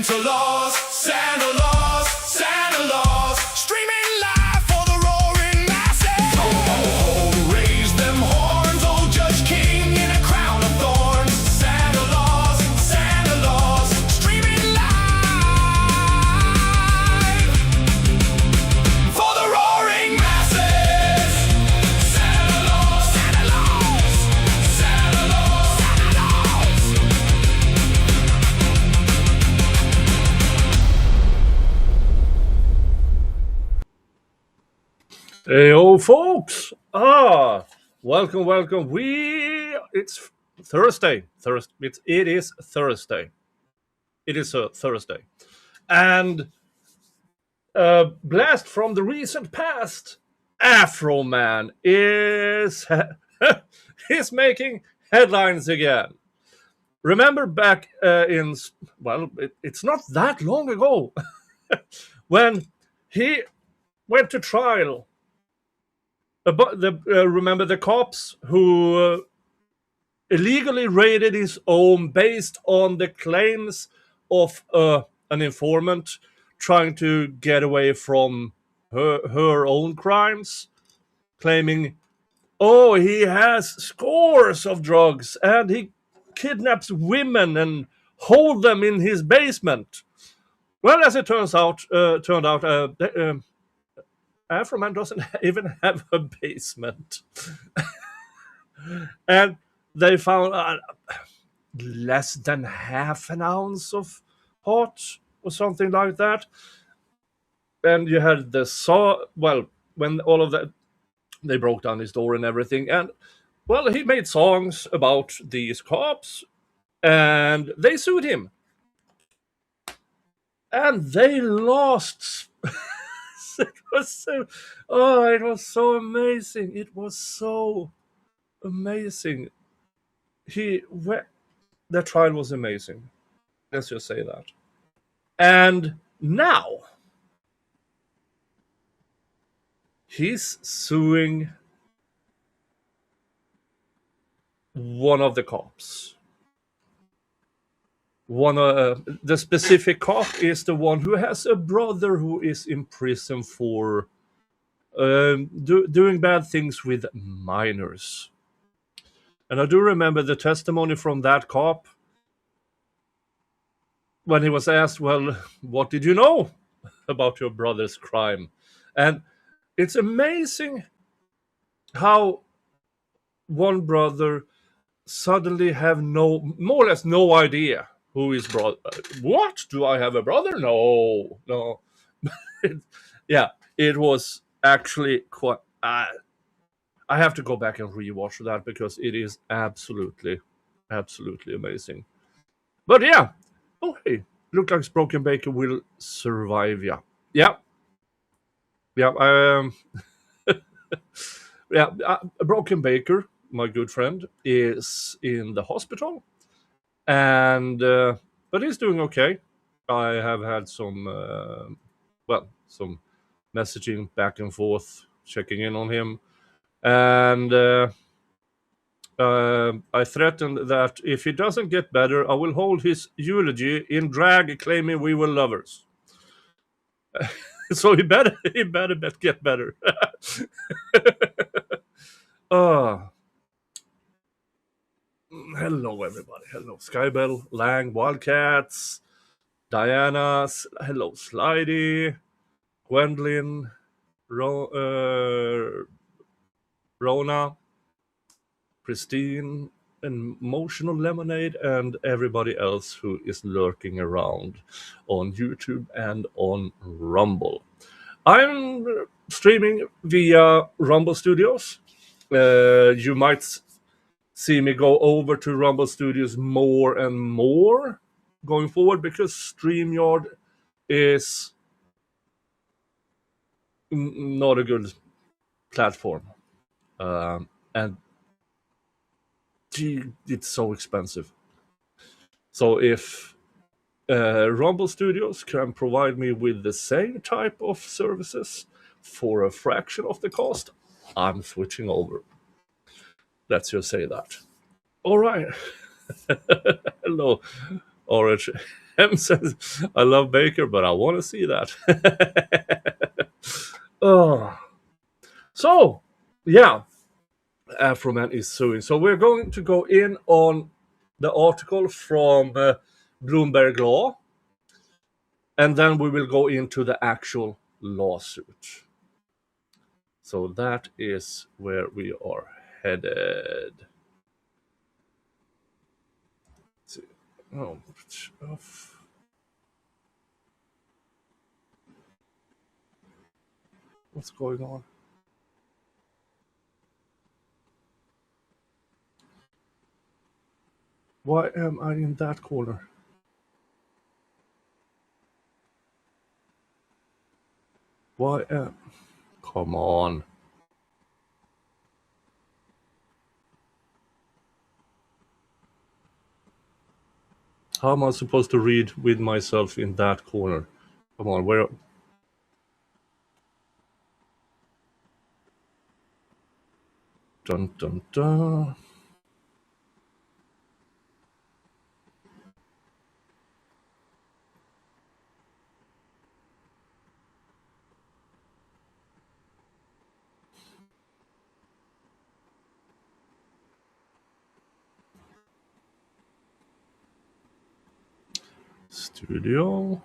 Santa Claus, Santa Claus, Santa Claus, streaming live for the roaring masses. Ho, ho, ho, raise them horns, old Judge King in a crown of thorns. Santa Claus, streaming live for the roaring masses. Santa Claus, Santa Claus, Santa Claus, Santa Claus. Hey, oh, folks! Welcome. It's Thursday. It is Thursday. It is a Thursday, and a blast from the recent past. Afroman is is making headlines again. Remember back it's not that long ago when he went to trial. Remember the cops who illegally raided his home based on the claims of an informant trying to get away from her own crimes, claiming, oh, he has scores of drugs and he kidnaps women and hold them in his basement. Well, as it turned out, Afroman doesn't even have a basement. And they found less than half an ounce of pot or something like that. And you had when all of that, they broke down his door and everything. And, well, he made songs about these cops and they sued him. And they lost. It was so amazing. It was so amazing. The trial was amazing. Let's just say that. And now he's suing one of the cops. The specific cop is the one who has a brother who is in prison for doing bad things with minors. And I do remember the testimony from that cop when he was asked, well, what did you know about your brother's crime? And it's amazing how one brother suddenly have more or less no idea who his brother. What? Do I have a brother? No. Yeah, it was actually quite. I have to go back and rewatch that because it is absolutely amazing. But yeah, oh hey, look like Broken Baker will survive. Yeah. Broken Baker, my good friend, is in the hospital. And but he's doing okay. I have had some messaging back and forth, checking in on him, and I threatened that if he doesn't get better, I will hold his eulogy in drag, claiming we were lovers. So he better get better. Hello, everybody. Hello, Skybell, Lang, Wildcats, Diana. Hello, Slidey, Gwendolyn, Rona, Christine, Emotional Lemonade, and everybody else who is lurking around on YouTube and on Rumble. I'm streaming via Rumble Studios. You might see me go over to Rumble Studios more and more going forward because StreamYard is not a good platform. And it's so expensive. So if Rumble Studios can provide me with the same type of services for a fraction of the cost, I'm switching over. Let's just say that. All right. Hello, Orange. M says, I love Baker, but I want to see that. Oh. So, yeah, Afroman is suing. So we're going to go in on the article from Bloomberg Law, and then we will go into the actual lawsuit. So that is where we are headed. Let's see. Oh, what's going on? Why am I in that corner? Why am... Come on. How am I supposed to read with myself in that corner? Come on, where... Dun dun dun. Studio.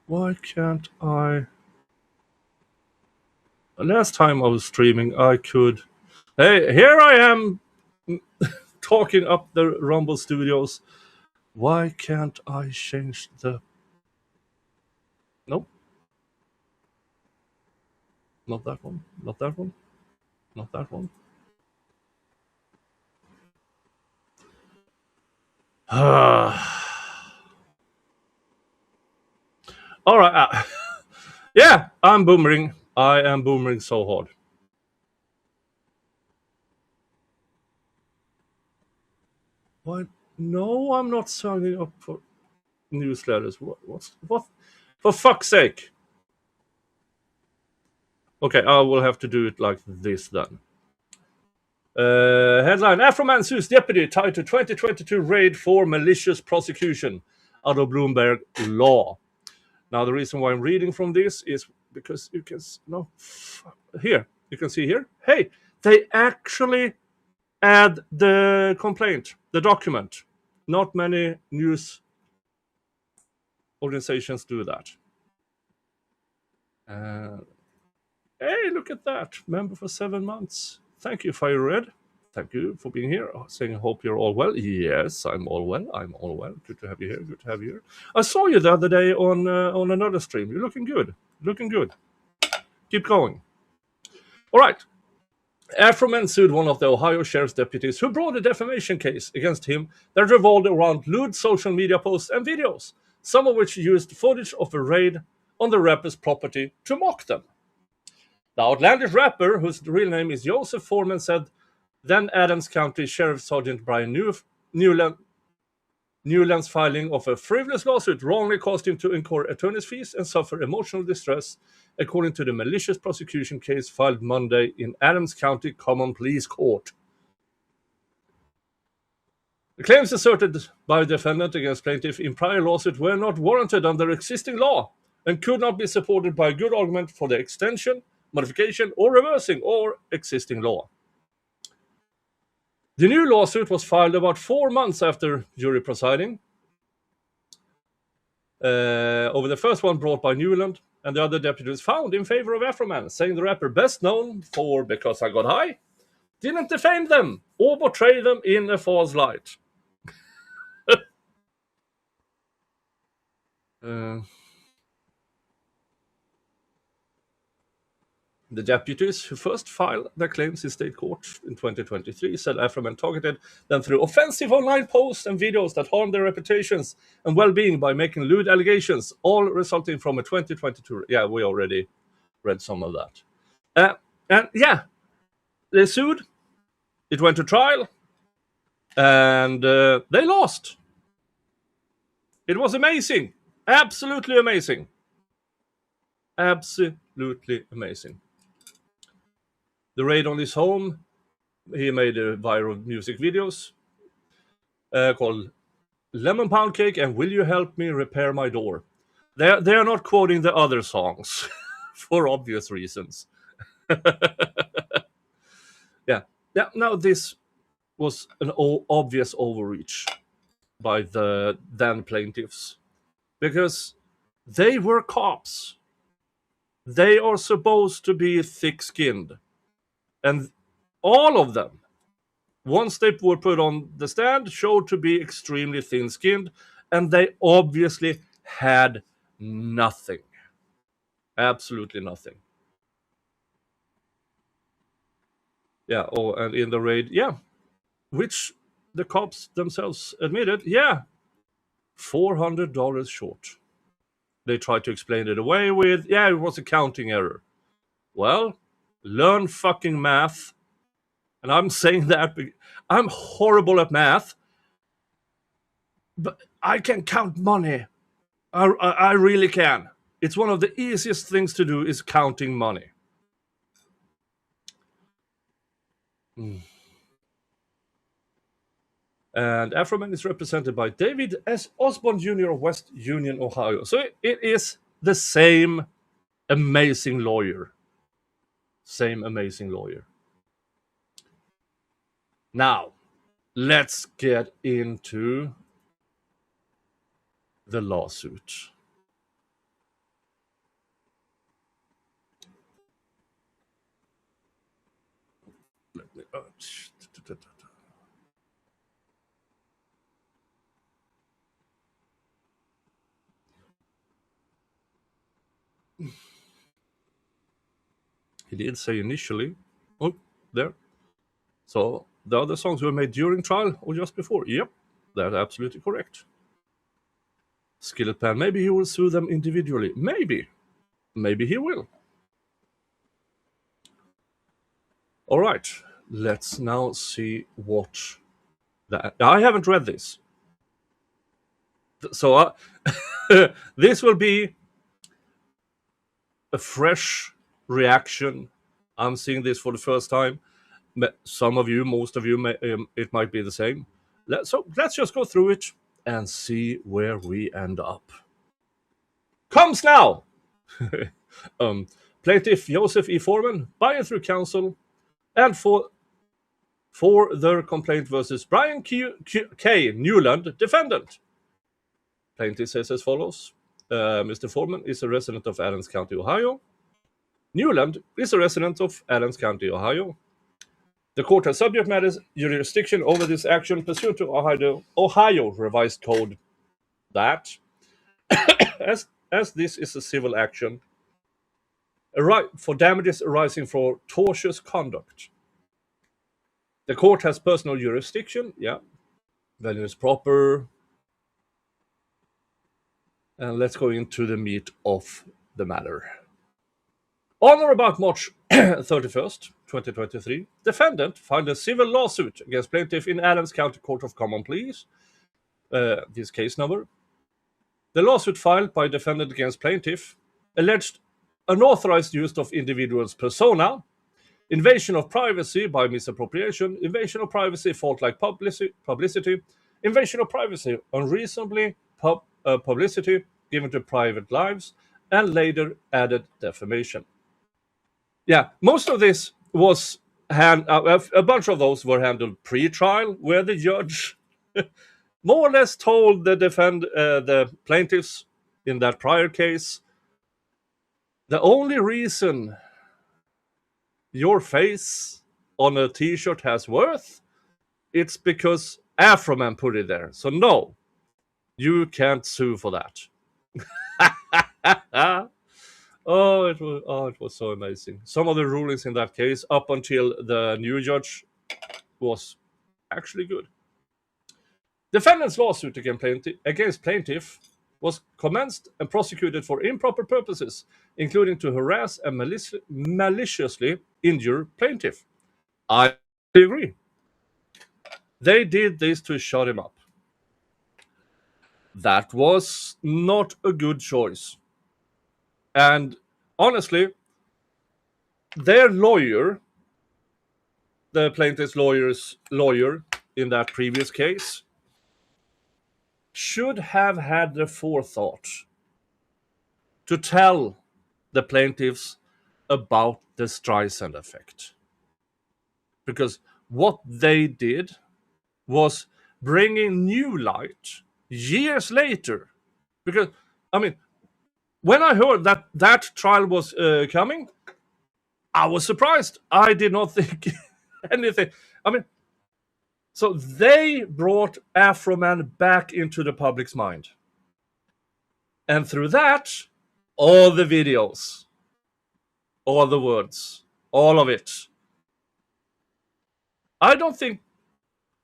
Why can't I... Last time I was streaming, I could... Hey, here I am talking up the Rumble Studios. Why can't I change the... Nope. Not that one. Not that one. Not that one. All right. Yeah, I'm boomering. I am boomering so hard. Why? No, I'm not signing up for newsletters. What? For fuck's sake. Okay, I will have to do it like this then. Headline: Afroman Sues deputy tied to 2022 raid for malicious prosecution out of Bloomberg Law. Now, the reason why I'm reading from this is because you can here you can see here. Hey, they actually add the complaint, the document. Not many news organizations do that. Hey, look at that! Member for 7 months. Thank you, Fire Red. Thank you for being here. Saying, I hope you're all well. Yes, I'm all well. I'm all well. Good to have you here. Good to have you here. I saw you the other day on another stream. You're looking good. Looking good. Keep going. All right. Afroman sued one of the Ohio sheriff's deputies who brought a defamation case against him that revolved around lewd social media posts and videos, some of which used footage of a raid on the rapper's property to mock them. The outlandish rapper, whose real name is Joseph Foreman, said then Adams County Sheriff Sergeant Brian Newland's filing of a frivolous lawsuit wrongly caused him to incur attorney's fees and suffer emotional distress, according to the malicious prosecution case filed Monday in Adams County Common Pleas Court. The claims asserted by the defendant against plaintiff in prior lawsuit were not warranted under existing law and could not be supported by a good argument for the extension, modification, or reversing or existing law. The new lawsuit was filed about 4 months after jury proceeding. Over the first one brought by Newland, and the other deputies found in favor of Afroman, saying the rapper, best known for Because I Got High, didn't defame them or portray them in a false light. The deputies who first filed their claims in state court in 2023 said Afroman targeted them through offensive online posts and videos that harmed their reputations and well-being by making lewd allegations, all resulting from a 2022... Yeah, we already read some of that. And yeah, they sued. It went to trial. And they lost. It was amazing. Absolutely amazing. Absolutely amazing. the raid on his home. He made viral music videos called Lemon Pound Cake and Will You Help Me Repair My Door? They are not quoting the other songs for obvious reasons. Yeah. Now this was an obvious overreach by the then plaintiffs because they were cops. They are supposed to be thick-skinned, and all of them, once they were put on the stand, showed to be extremely thin-skinned, and they obviously had nothing. Absolutely nothing. Yeah, oh, and in the raid, yeah, which the cops themselves admitted, yeah, $400 short. They tried to explain it away with, yeah, it was a counting error. Well, learn fucking math. And I'm saying that I'm horrible at math, but I can count money. I really can. It's one of the easiest things to do is counting money. And Afroman is represented by David S. Osborne Jr. of West Union, Ohio. So it is the same amazing lawyer. Same amazing lawyer. Now, let's get into the lawsuit. Let me, he did say initially. Oh, there. So the other songs were made during trial or just before. Yep, that's absolutely correct. Skillet Pan, maybe he will sue them individually. Maybe. Maybe he will. All right, let's now see what that. I haven't read this. So this will be a fresh reaction. I'm seeing this for the first time. Some of you, most of you, it might be the same. So let's just go through it and see where we end up. Comes now! Plaintiff Joseph E. Foreman, by and through counsel, and for their complaint versus Brian K. Newland, defendant. Plaintiff says as follows. Mr. Foreman is a resident of Adams County, Ohio. Newland is a resident of Adams County, Ohio. The court has subject matter jurisdiction over this action pursuant to Ohio Revised Code that, as this is a civil action, for damages arising from tortious conduct. The court has personal jurisdiction, yeah. Venue is proper. And let's go into the meat of the matter. On or about March 31st, 2023, defendant filed a civil lawsuit against plaintiff in Adams County Court of Common Pleas. This case number. The lawsuit filed by defendant against plaintiff alleged unauthorized use of individual's persona, invasion of privacy by misappropriation, invasion of privacy, fault-like publicity, invasion of privacy, unreasonably publicity given to private lives, and later added defamation. Yeah, most of this was a bunch of those were handled pre-trial, where the judge more or less told the plaintiffs in that prior case, the only reason your face on a t-shirt has worth, it's because Afroman put it there. So no, you can't sue for that. It was so amazing. Some of the rulings in that case, up until the new judge, was actually good. Defendant's lawsuit against plaintiff was commenced and prosecuted for improper purposes, including to harass and maliciously injure plaintiff. I agree. They did this to shut him up. That was not a good choice. And honestly, their lawyer the plaintiff's lawyer in that previous case should have had the forethought to tell the plaintiffs about the Streisand effect. Because what they did was bringing new light years later. Because, I mean, when I heard that that trial was coming, I was surprised. I did not think anything. I mean, so they brought Afroman back into the public's mind. And through that, all the videos, all the words, all of it. I don't think,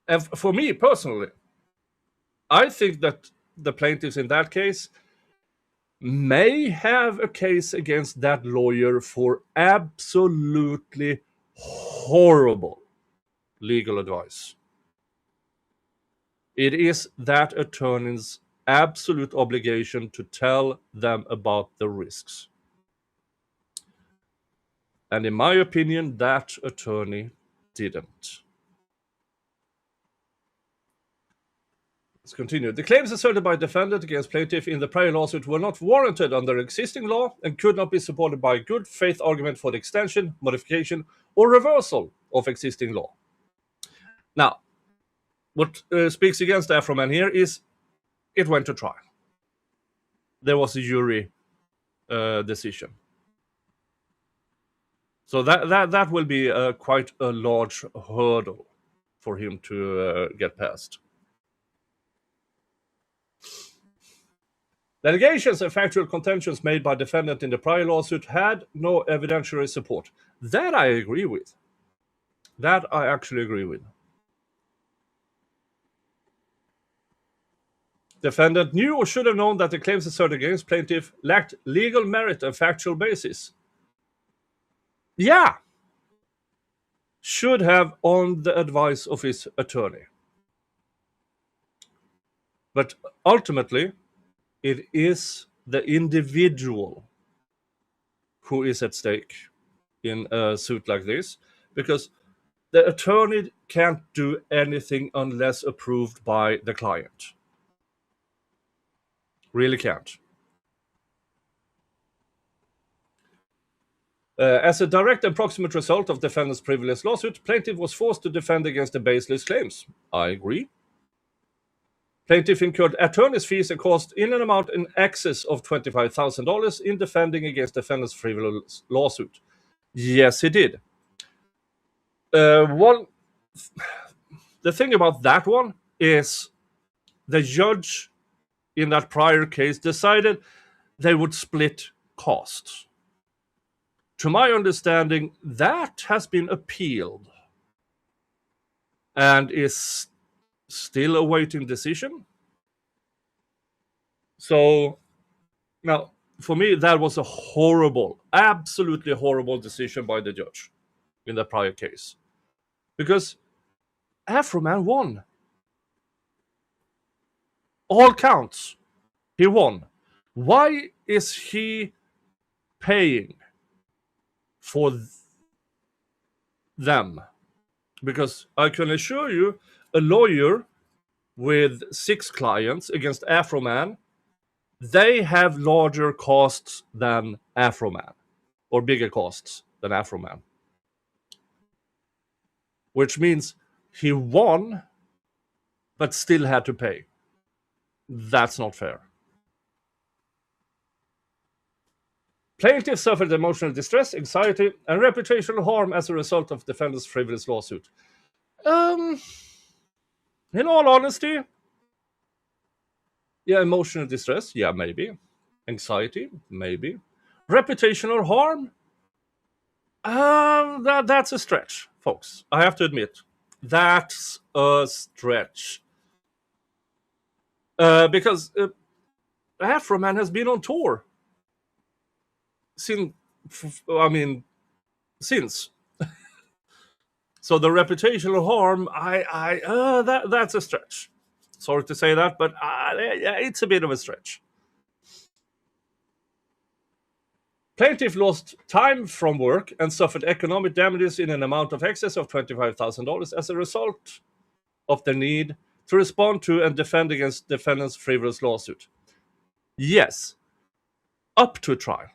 and for me personally, I think that the plaintiffs in that case may have a case against that lawyer for absolutely horrible legal advice. It is that attorney's absolute obligation to tell them about the risks. And in my opinion, that attorney didn't. Let's continue. The claims asserted by defendant against plaintiff in the prior lawsuit were not warranted under existing law and could not be supported by a good faith argument for the extension, modification, or reversal of existing law. Now, what speaks against Afroman here is it went to trial. There was a jury decision. So that will be quite a large hurdle for him to get past. The allegations and factual contentions made by defendant in the prior lawsuit had no evidentiary support. That I agree with. That I actually agree with. Defendant knew or should have known that the claims asserted against plaintiff lacked legal merit and factual basis. Yeah. Should have on the advice of his attorney. But ultimately, it is the individual who is at stake in a suit like this, because the attorney can't do anything unless approved by the client. Really can't. As a direct and proximate result of defendant's frivolous lawsuit, plaintiff was forced to defend against the baseless claims. I agree. Plaintiff incurred attorney's fees and costs in an amount in excess of $25,000 in defending against defendant's frivolous lawsuit. Yes, he did. The thing about that one is the judge in that prior case decided they would split costs. To my understanding, that has been appealed and is still awaiting decision. So now, for me, that was a horrible, absolutely horrible decision by the judge in the prior case, because Afroman won. All counts, he won. Why is he paying for them? Because I can assure you, a lawyer with 6 clients against Afroman, they have larger costs than Afroman, or bigger costs than Afroman. Which means he won, but still had to pay. That's not fair. Plaintiff suffered emotional distress, anxiety, and reputational harm as a result of defendant's frivolous lawsuit. In all honesty, yeah, emotional distress, yeah, maybe. Anxiety, maybe. Reputational harm, that's a stretch, folks. I have to admit, that's a stretch. Because Afroman has been on tour since. So the reputational harm, that's a stretch. Sorry to say that, but yeah, it's a bit of a stretch. Plaintiff lost time from work and suffered economic damages in an amount of excess of $25,000 as a result of the need to respond to and defend against defendant's frivolous lawsuit. Yes, up to trial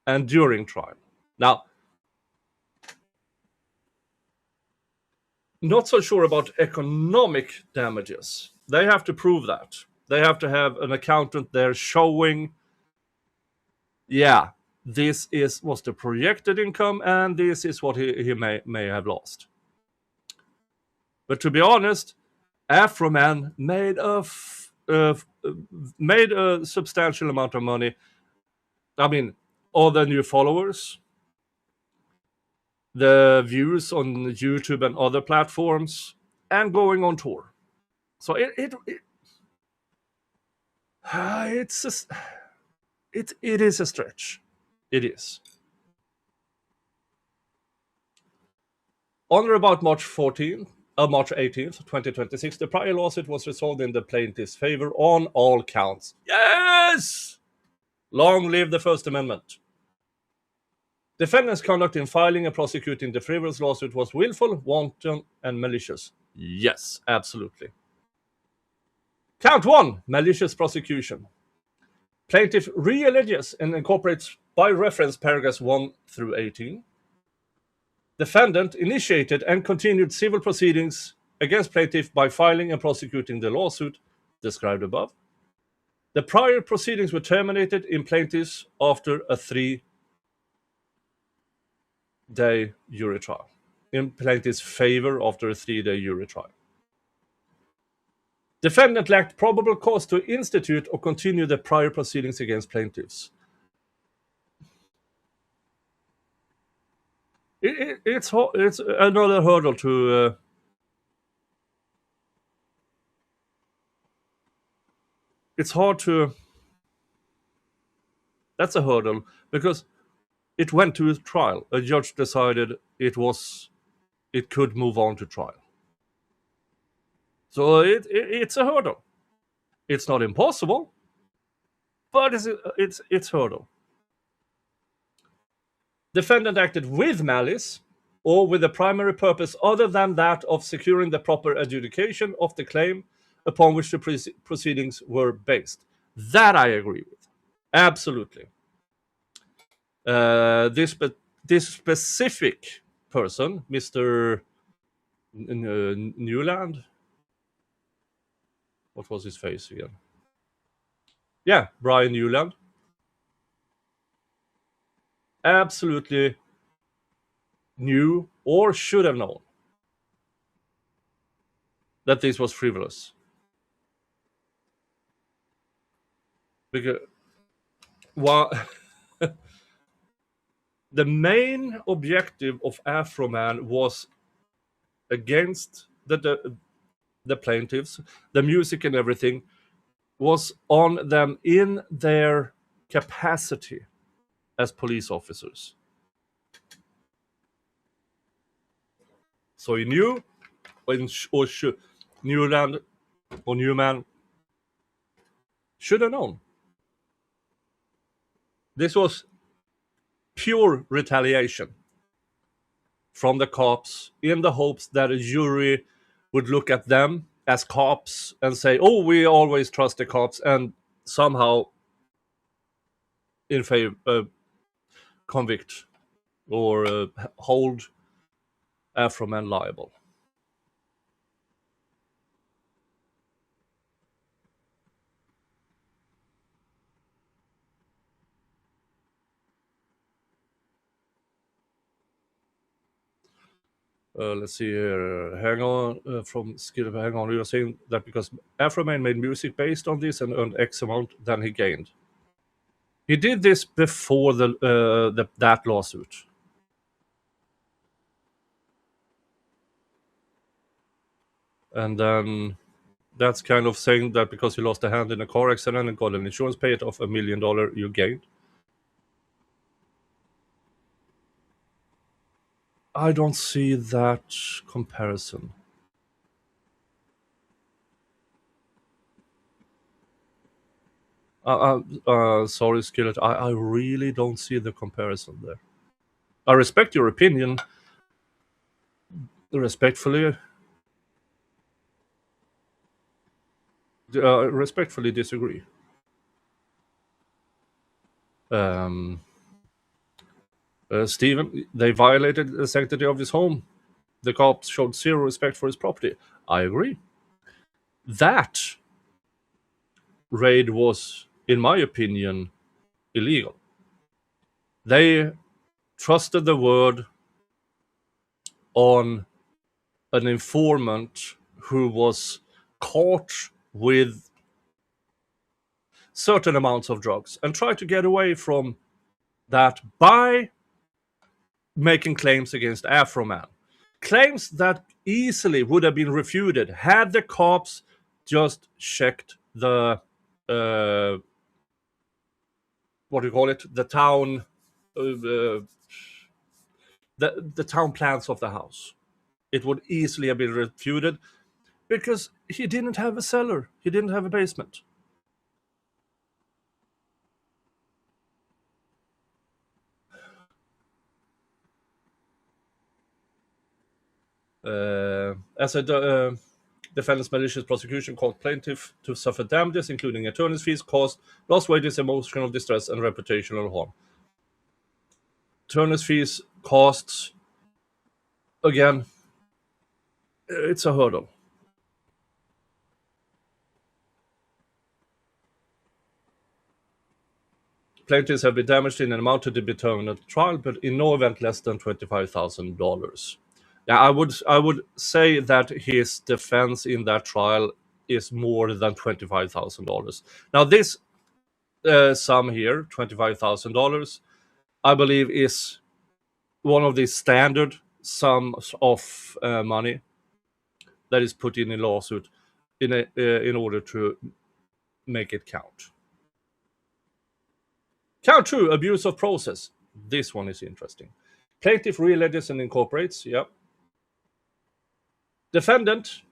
and during trial. Now, not so sure about economic damages. They have to prove that. They have to have an accountant there showing, yeah, this was the projected income and this is what he may have lost. But to be honest, Afroman made a substantial amount of money. I mean, all the new followers, the views on YouTube and other platforms, and going on tour. So it is a stretch. It is. On or about March 18th, 2026, the prior lawsuit was resolved in the plaintiff's favor on all counts. Yes! Long live the First Amendment. Defendant's conduct in filing and prosecuting the frivolous lawsuit was willful, wanton, and malicious. Yes, absolutely. Count 1, malicious prosecution. Plaintiff re-alleges and incorporates by reference paragraphs 1 through 18. Defendant initiated and continued civil proceedings against plaintiff by filing and prosecuting the lawsuit described above. The prior proceedings were terminated in plaintiff's after a 3-day jury trial. In plaintiff's favor after a 3-day jury trial. Defendant lacked probable cause to institute or continue the prior proceedings against plaintiffs. It's another hurdle to it's hard to. That's a hurdle because it went to a trial. A judge decided it could move on to trial. So it's a hurdle. It's not impossible, but it's hurdle. Defendant acted with malice or with a primary purpose other than that of securing the proper adjudication of the claim upon which the proceedings were based. That I agree with. Absolutely. This specific person, Mr. Newland, what was his face again? Yeah, Brian Newland. Absolutely knew or should have known that this was frivolous. Because the main objective of Afroman was against the plaintiffs, the music and everything was on them in their capacity as police officers. So he knew, Newland or Newman should have known. This was pure retaliation from the cops in the hopes that a jury would look at them as cops and say, oh, we always trust the cops, and somehow in favor convict or hold Afroman liable. Let's see here. Hang on, from Skill. Hang on, you were saying that because Afroman made music based on this and earned X amount, then he gained. He did this before that lawsuit. And then that's kind of saying that because you lost a hand in a car accident and got an insurance payout of $1 million, you gained. I don't see that comparison. Sorry, Skillet. I really don't see the comparison there. I respect your opinion. Respectfully, respectfully disagree. Um, Stephen, they violated the sanctity of his home. The cops showed zero respect for his property. I agree. That raid was, in my opinion, illegal. They trusted the word on an informant who was caught with certain amounts of drugs and tried to get away from that by making claims against Afroman. Claims that easily would have been refuted had the cops just checked the what do you call it? The town, the town plans of the house. It would easily have been refuted because he didn't have a cellar. He didn't have a basement. As a defendant's malicious prosecution caused plaintiff to suffer damages, including attorney's fees, cost, lost wages, emotional distress, and reputational harm. Attorney's fees, costs, again, it's a hurdle. Plaintiffs have been damaged in an amount to be determined at trial, but in no event less than $25,000. Yeah, I would say that his defense in that trial is more than $25,000. Now, this sum here, $25,000, I believe is one of the standard sums of money that is put in a lawsuit in order to make it count. Count 2, abuse of process. This one is interesting. Plaintiff realleges and incorporates. Yep. Defendant,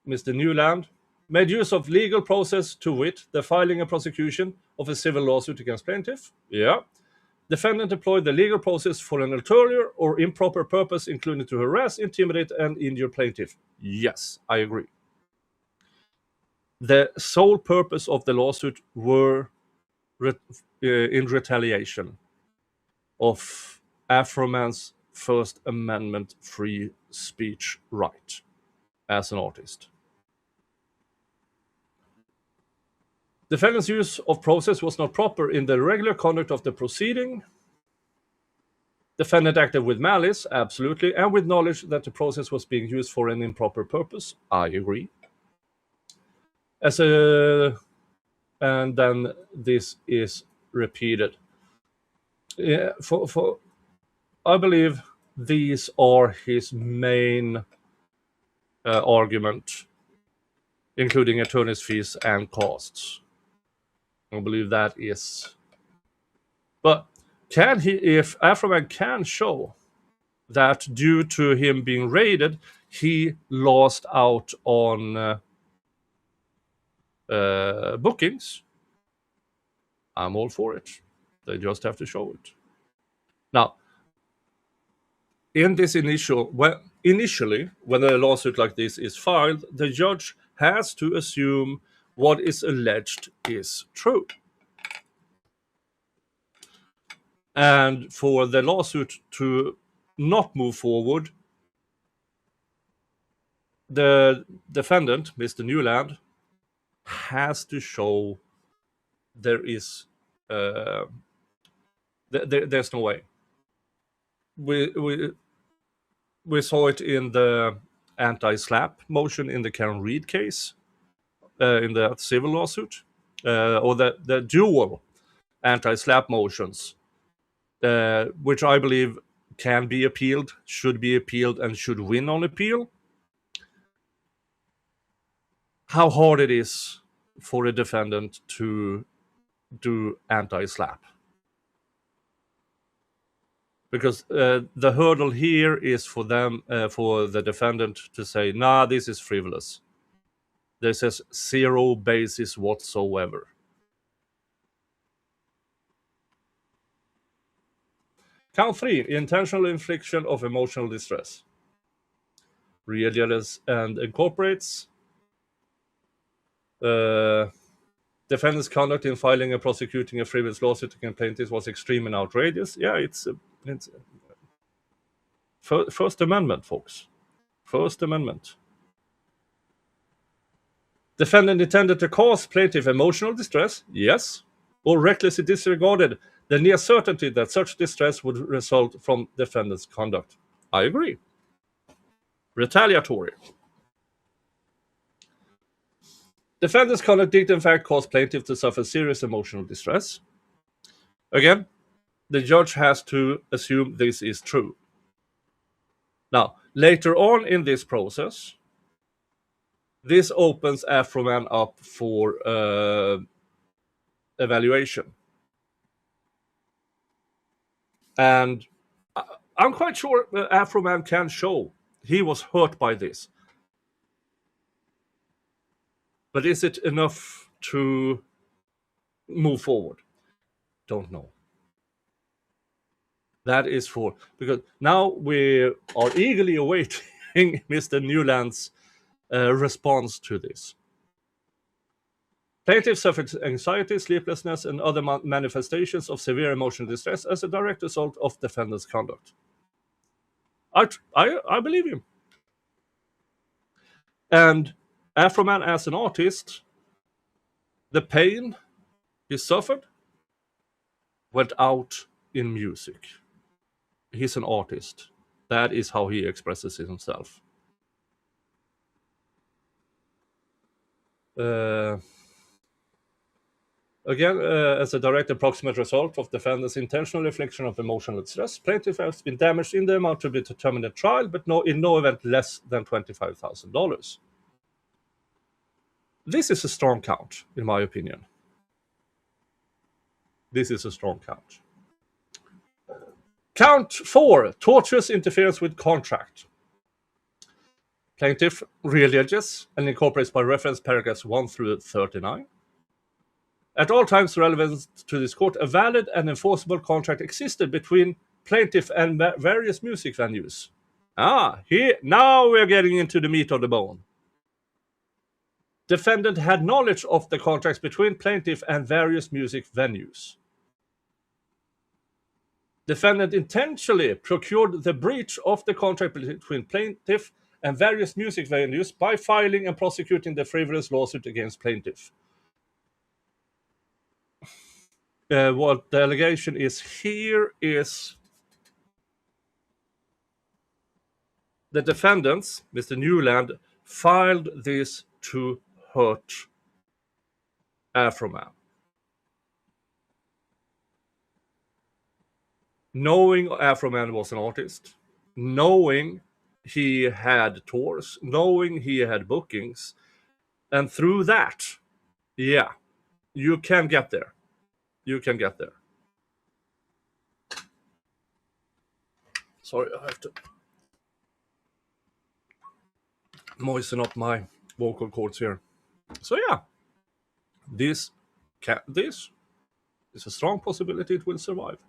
Mr. Newland, made use of legal process, to wit, the filing and prosecution of a civil lawsuit against plaintiff. Yeah. Defendant employed the legal process for an ulterior or improper purpose, including to harass, intimidate, and injure plaintiff. Yes, I agree. The sole purpose of the lawsuit were in retaliation of Afroman's First Amendment free speech right as an artist. Defendant's use of process was not proper in the regular conduct of the proceeding. Defendant acted with malice, absolutely, and with knowledge that the process was being used for an improper purpose. I agree. And then this is repeated. Yeah, I believe these are his main argument, including attorney's fees and costs. I believe that is. But can he, if Afroman can show that due to him being raided, he lost out on bookings, I'm all for it. They just have to show it. Now, in this initially, when a lawsuit like this is filed, the judge has to assume what is alleged is true. And for the lawsuit to not move forward, the defendant, Mr. Newland, has to show there is there's no way. We saw it in the anti-slap motion in the Karen Reed case, in the civil lawsuit, or the dual anti-slap motions, which I believe can be appealed, should be appealed, and should win on appeal. How hard it is for a defendant to do anti-slap. Because the hurdle here is for them, for the defendant to say, nah, this is frivolous. This has zero basis whatsoever. Count 3, intentional infliction of emotional distress. Realities and incorporates. Defendant's conduct in filing and prosecuting a frivolous lawsuit against plaintiffs was extreme and outrageous. Yeah, it's First Amendment, folks. First Amendment. Defendant intended to cause plaintiff emotional distress, yes, or recklessly disregarded the near certainty that such distress would result from defendant's conduct. I agree. Retaliatory. Defendant's conduct did in fact cause plaintiff to suffer serious emotional distress. Again, the judge has to assume this is true. Now, later on in this process, this opens Afroman up for evaluation. And I'm quite sure Afroman can show he was hurt by this. But is it enough to move forward? Don't know. That is because now we are eagerly awaiting Mr. Newland's response to this. Plaintiff suffered anxiety, sleeplessness, and other manifestations of severe emotional distress as a direct result of defendant's conduct. I believe him. And Afroman, as an artist, the pain he suffered went out in music. He's an artist. That is how he expresses himself. Again, as a direct approximate result of defendant's intentional infliction of emotional distress, plaintiff has been damaged in the amount to be determined at trial, but in no event less than $25,000. This is a strong count, in my opinion. This is a strong count. Count 4, tortious interference with contract. Plaintiff re-alleges and incorporates by reference paragraphs 1 through 39. At all times relevant to this court, a valid and enforceable contract existed between plaintiff and various music venues. Now we're getting into the meat of the bone. Defendant had knowledge of the contracts between plaintiff and various music venues. Defendant intentionally procured the breach of the contract between plaintiff and various music venues by filing and prosecuting the frivolous lawsuit against plaintiff. What the allegation is here is the defendants, Mr. Newland, filed this to hurt Afroman. Knowing Afroman was an artist, knowing he had tours, knowing he had bookings, and through that, yeah, you can get there. You can get there. Sorry, I have to moisten up my vocal cords here. So yeah, this is a strong possibility it will survive.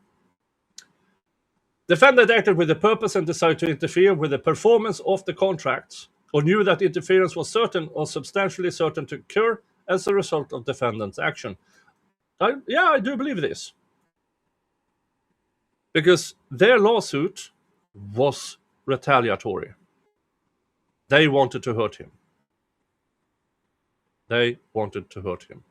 Defendant acted with a purpose and decided to interfere with the performance of the contracts, or knew that interference was certain or substantially certain to occur as a result of defendant's action. I do believe this. Because their lawsuit was retaliatory. They wanted to hurt him. They wanted to hurt him.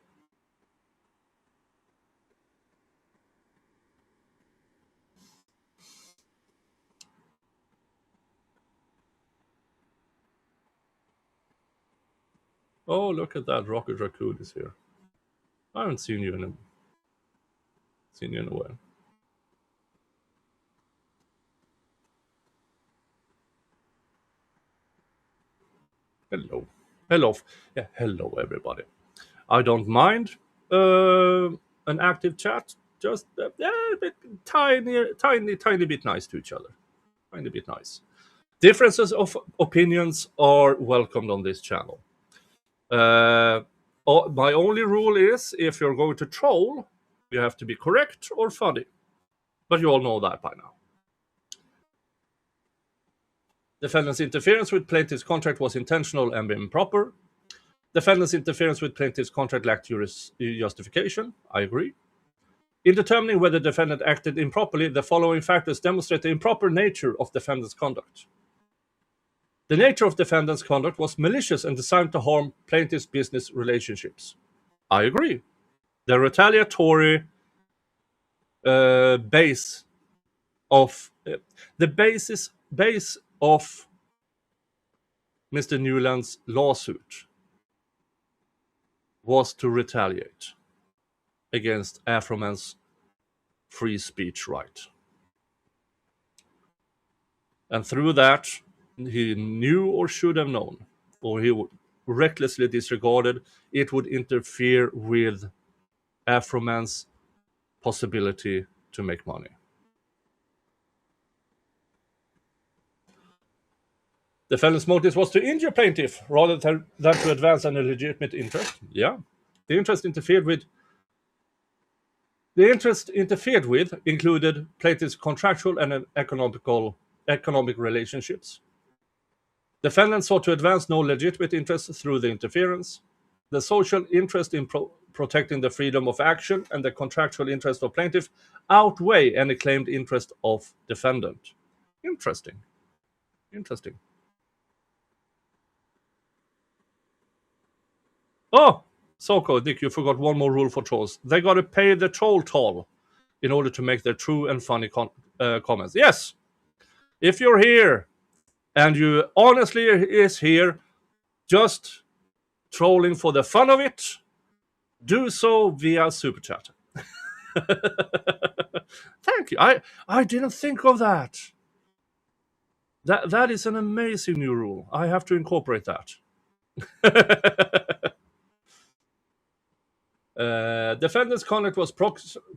Oh, look at that. Rocket Raccoon is here. I haven't seen you in a while. Hello, everybody. I don't mind an active chat. Just a bit, tiny bit nice to each other. Tiny bit nice. Differences of opinions are welcomed on this channel. My only rule is, if you're going to troll, you have to be correct or funny. But you all know that by now. Defendant's interference with plaintiff's contract was intentional and improper. Defendant's interference with plaintiff's contract lacked justification. I agree. In determining whether defendant acted improperly, the following factors demonstrate the improper nature of defendant's conduct. The nature of defendant's conduct was malicious and designed to harm plaintiff's business relationships. I agree. The retaliatory base of the base of Mr. Newland's lawsuit was to retaliate against Afroman's free speech right. And through that, he knew or should have known, or he recklessly disregarded, it would interfere with Afroman's possibility to make money. Defendant's motive was to injure plaintiff rather than to advance an legitimate interest. Yeah. The interest interfered with included plaintiff's contractual and economic relationships. Defendant sought to advance no legitimate interest through the interference. The social interest in protecting the freedom of action and the contractual interest of plaintiff outweigh any claimed interest of defendant. Interesting. Oh, Soko, Dick, you forgot one more rule for trolls. They got to pay the troll toll in order to make their true and funny comments. Yes, if you're here and you honestly is here just trolling for the fun of it, do so via Super Chat. Thank you. I didn't think of that. That is an amazing new rule. I have to incorporate that. Defendant's conduct was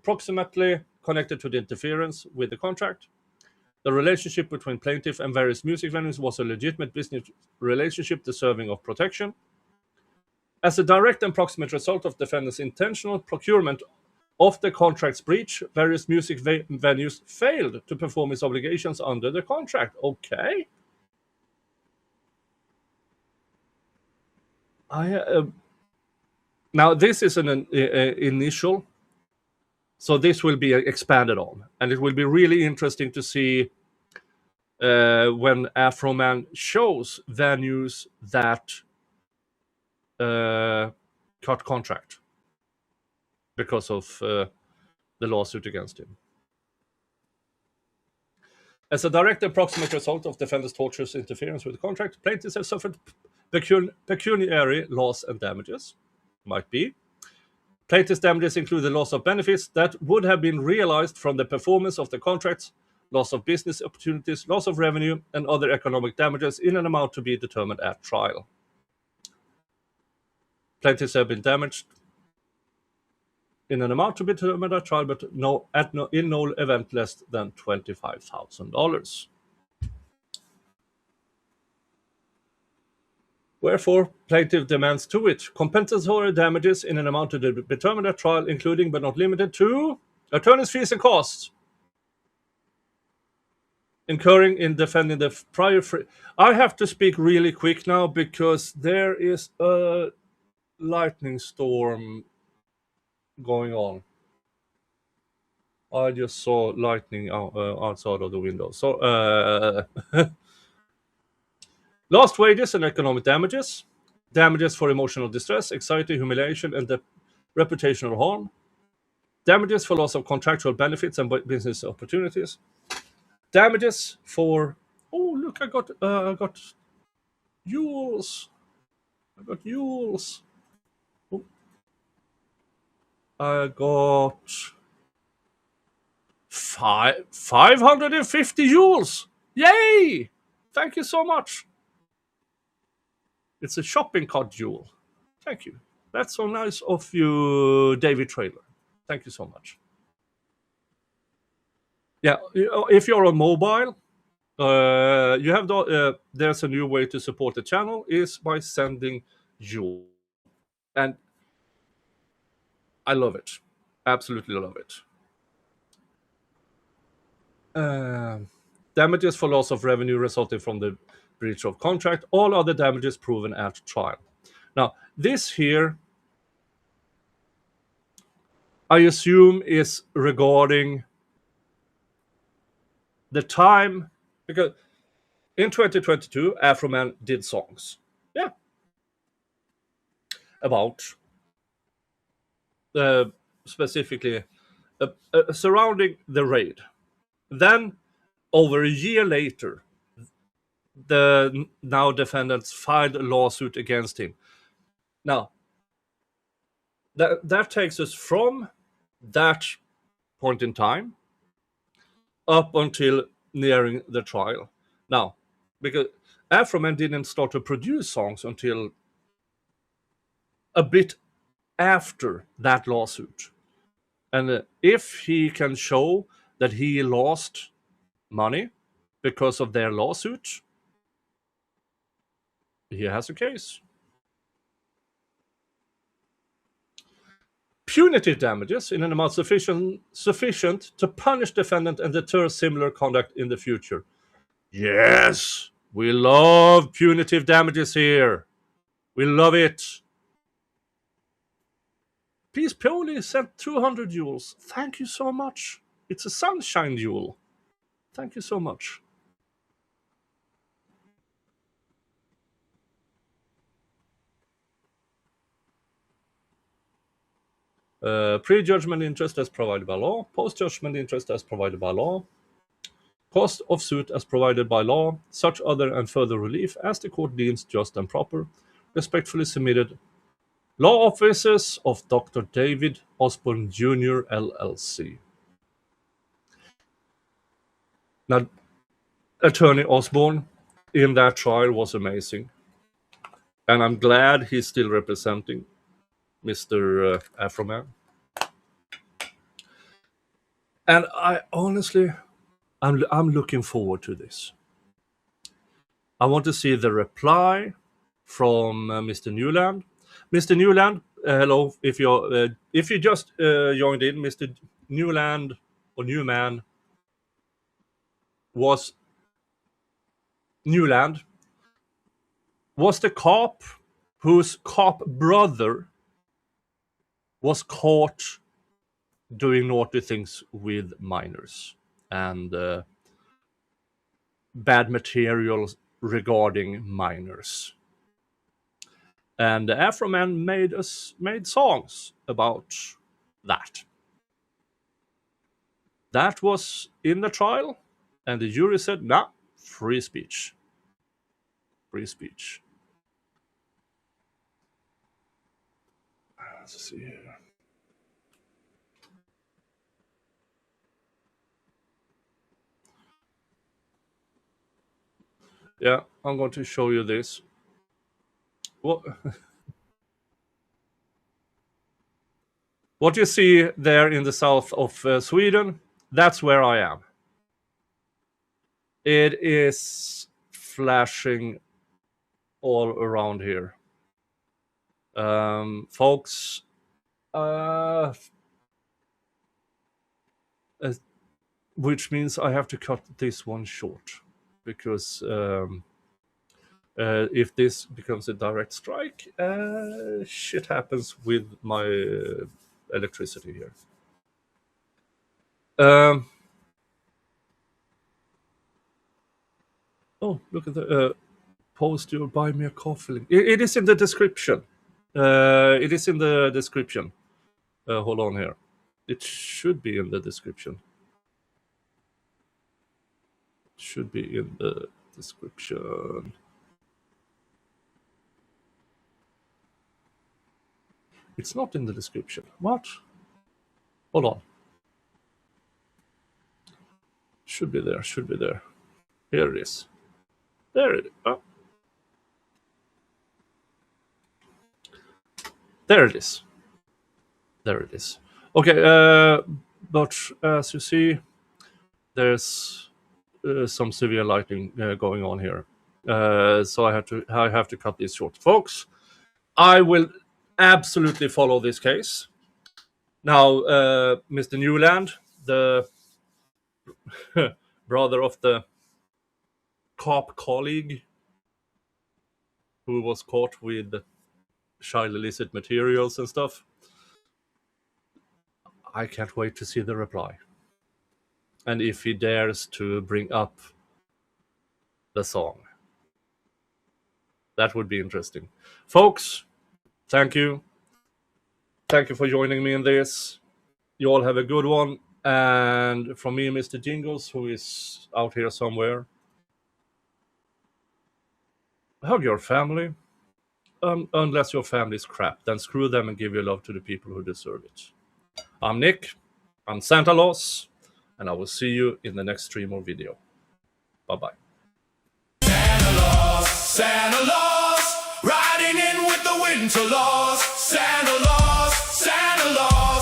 proximately connected to the interference with the contract. The relationship between plaintiff and various music venues was a legitimate business relationship deserving of protection. As a direct and proximate result of defendant's intentional procurement of the contract's breach, various music venues failed to perform its obligations under the contract. Okay. Now, this is an initial, so this will be expanded on, and it will be really interesting to see when Afroman shows venues that cut contract because of the lawsuit against him. As a direct and proximate result of defendant's tortious interference with the contract, plaintiffs have suffered pecuniary loss and damages. Might be. Plaintiff's damages include the loss of benefits that would have been realized from the performance of the contracts, loss of business opportunities, loss of revenue, and other economic damages in an amount to be determined at trial. Plaintiffs have been damaged in an amount to be determined at trial, but in no event less than $25,000. Wherefore, plaintiff demands to it compensatory damages in an amount to be determined at trial, including but not limited to attorney's fees and costs incurring in defending the prior free. I have to speak really quick now because there is a lightning storm going on. I just saw lightning outside of the window. So, lost wages and economic damages, damages for emotional distress, anxiety, humiliation, and reputational harm, damages for loss of contractual benefits and business opportunities, damages for I got Yules. I got 550 Yules. Yay! Thank you so much. It's a shopping cart jewel. Thank you. That's so nice of you, David Trailer. Thank you so much. Yeah, if you're on mobile, you have there's a new way to support the channel is by sending jewel, and I love it. Absolutely love it. Damages for loss of revenue resulting from the breach of contract. All other damages proven at trial. Now, this here, I assume, is regarding the time, because in 2022, Afroman did songs. Yeah. About specifically surrounding the raid. Then, over a year later, the now defendants filed a lawsuit against him. Now, that takes us from that point in time up until nearing the trial. Now, because Afroman didn't start to produce songs until a bit after that lawsuit. And if he can show that he lost money because of their lawsuit, he has a case. Punitive damages in an amount sufficient to punish defendant and deter similar conduct in the future. Yes, we love punitive damages here. We love it. Peace Poli sent 200 jewels. Thank you so much. It's a sunshine jewel. Thank you so much. Pre-judgment interest as provided by law. Post-judgment interest as provided by law. Cost of suit as provided by law. Such other and further relief as the court deems just and proper. Respectfully submitted. Law Offices of Dr. David Osborne Jr. LLC. Now, Attorney Osborne in that trial was amazing. And I'm glad he's still representing Mr. Afroman. And I honestly, I'm looking forward to this. I want to see the reply from Mr. Newland. Mr. Newland, hello. If you just joined in, Mr. Newland or Newman was Newland was the cop whose cop brother was caught doing naughty things with minors and bad materials regarding minors. And the Afroman made songs about that. That was in the trial, and the jury said, nah, free speech. Free speech. Let's see here. Yeah, I'm going to show you this. What you see there in the south of Sweden, that's where I am. It is flashing all around here. Folks, which means I have to cut this one short, because if this becomes a direct strike, shit happens with my electricity here. Oh, look at the post your buy me a coffee link. It is in the description. It is in the description. Hold on here. It should be in the description. Should be in the description. It's not in the description. What? Hold on. Should be there. Should be there. Here it is. There it is. Oh. There it is. There it is. Okay, but as you see, there's some severe lighting going on here. So I have to cut this short. Folks, I will absolutely follow this case. Now, Mr. Newland, the brother of the cop colleague who was caught with child illicit materials and stuff. I can't wait to see the reply. And if he dares to bring up the song. That would be interesting. Folks, thank you. Thank you for joining me in this. You all have a good one. And from me, Mr. Jingles, who is out here somewhere, hug your family. Unless your family is crap, then screw them and give your love to the people who deserve it. I'm Nick. I'm Santa Claus. And I will see you in the next stream or video. Bye-bye. Santa Claus, riding in with the winter laws. Santa Claus, Santa Claus.